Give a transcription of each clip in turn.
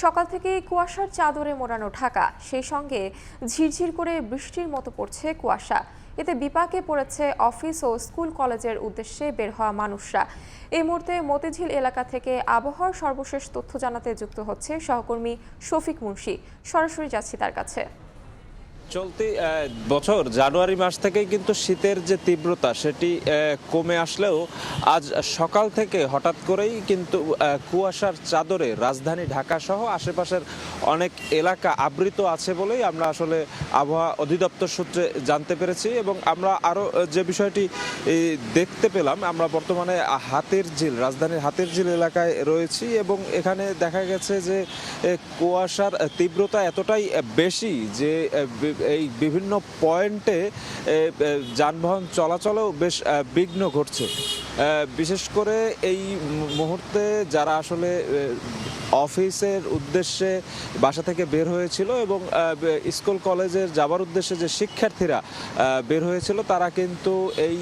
সকাল থেকে কুয়াশার চাদরে মোড়ানো ঢাকা, সেই সঙ্গে ঝিরঝির করে বৃষ্টির মতো পড়ছে কুয়াশা। এতে বিপাকে পড়েছে অফিস ও স্কুল কলেজের উদ্দেশ্যে বের হওয়া মানুষরা। এই মুহূর্তে মতিঝিল এলাকা থেকে আবহাওয়ার সর্বশেষ তথ্য জানাতে যুক্ত হচ্ছে সহকর্মী শফিক মুন্সি। সরাসরি যাচ্ছি তার কাছে। চলতি বছর জানুয়ারি মাস থেকেই কিন্তু শীতের যে তীব্রতা সেটি কমে আসলেও আজ সকাল থেকে হঠাৎ করেই কিন্তু কুয়াশার চাদরে রাজধানী ঢাকা সহ আশেপাশের অনেক এলাকা আবৃত আছে বলেই আমরা আসলে আবহাওয়া অধিদপ্তর সূত্রে জানতে পেরেছি। এবং আমরা আরও যে বিষয়টি দেখতে পেলাম, আমরা বর্তমানে হাতিরঝিল, রাজধানীর হাতিরঝিল এলাকায় রয়েছি এবং এখানে দেখা গেছে যে কুয়াশার তীব্রতা এতটাই বেশি যে এই বিভিন্ন পয়েন্টে যানবাহন চলাচলেও বেশ বিঘ্ন ঘটছে। বিশেষ করে এই মুহূর্তে যারা আসলে অফিসের উদ্দেশ্যে বাসা থেকে বের হয়েছিল এবং স্কুল কলেজের যাবার উদ্দেশ্যে যে শিক্ষার্থীরা বের হয়েছিল, তারা কিন্তু এই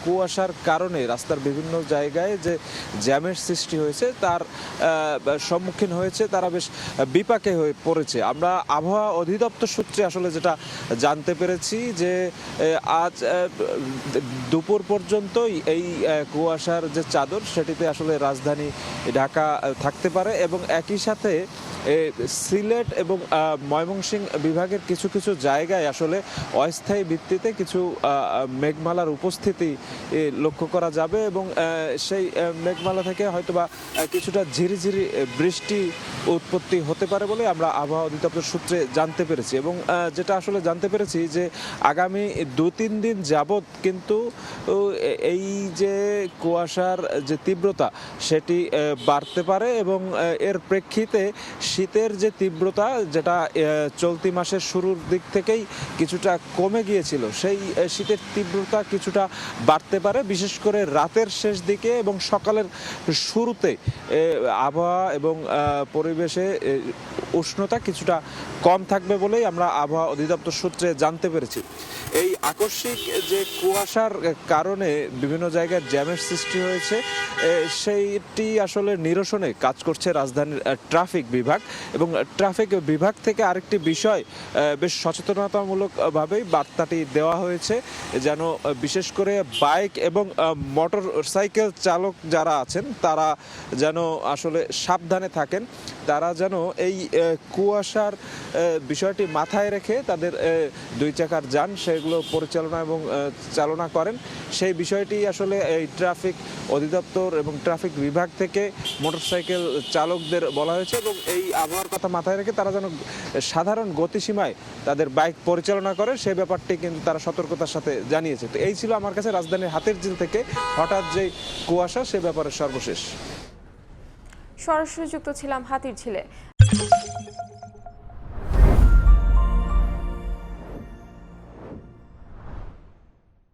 কুয়াশার কারণে রাস্তার বিভিন্ন জায়গায় যে জ্যামের সৃষ্টি হয়েছে তার সম্মুখীন হয়েছে, তারা বেশ বিপাকে হয়ে পড়েছে। আমরা আবহাওয়া অধিদপ্তর সূত্রে আসলে যেটা জানতে পেরেছি যে আজ দুপুর পর্যন্তই এই কুয়াশার যে চাদর সেটিতে আসলে রাজধানী ঢাকা থাকতে পারে এবং একই সাথে সিলেট এবং ময়মনসিংহ বিভাগের কিছু কিছু জায়গায় আসলে অস্থায়ী ভিত্তিতে কিছু মেঘমালার উপস্থিতি লক্ষ্য করা যাবে এবং সেই মেঘমালা থেকে হয়তোবা কিছুটা ঝিরিঝিরি বৃষ্টি উৎপত্তি হতে পারে বলে আমরা আবহাওয়া অধিদপ্তর সূত্রে জানতে পেরেছি। এবং যেটা আসলে জানতে পেরেছি যে আগামী 2-3 দিন যাবৎ কিন্তু এই যে কুয়াশার যে তীব্রতা সেটি বাড়তে পারে এবং এর প্রেক্ষিতে শীতের যে তীব্রতা, যেটা চলতি মাসের শুরুর দিক থেকেই কিছুটা কমে গিয়েছিল, সেই শীতের তীব্রতা কিছুটা বাড়তে পারে, বিশেষ করে রাতের শেষ দিকে এবং সকালের শুরুতে আবহাওয়া এবং পরিবেশে উষ্ণতা কিছুটা কম থাকবে বলেই আমরা আবহাওয়া অধিদপ্তর সূত্রে জানতে পেরেছি। এই আকস্মিক যে কুয়াশার কারণে বিভিন্ন জায়গায় জ্যামের সৃষ্টি হয়েছে সেইটি আসলে নিরসনে কাজ করছে রাজধানীর ট্রাফিক বিভাগ। এবং ট্রাফিক বিভাগ থেকে আরেকটি বিষয় বেশ সচেতনতামূলকভাবেই বার্তাটি দেওয়া হয়েছে, যেন বিশেষ করে বাইক এবং মোটর সাইকেল চালক যারা আছেন তারা যেন আসলে সাবধানে থাকেন, তারা যেন এই কুয়াশার বিষয়টি মাথায় রেখে তাদের 2 চাকার যান সেগুলো পরিচালনা এবং চালনা করেন। সেই বিষয়টি আসলে এই ট্রাফিক অধিদপ্তর এবং ট্রাফিক বিভাগ থেকে মোটরসাইকেল চালকদের বলা হয়েছে এবং এই আবহাওয়ার কথা মাথায় রেখে তারা যেন সাধারণ গতিসীমায় তাদের বাইক পরিচালনা করে সেই ব্যাপারটি কিন্তু তারা সতর্কতার সাথে জানিয়েছে। তো এই ছিল আমার কাছে রাজধানীর হাতিরঝিল থেকে হঠাৎ যে কুয়াশা সে ব্যাপারে সর্বশেষ। সরাসরি যুক্ত ছিলাম হাতিরঝিলে।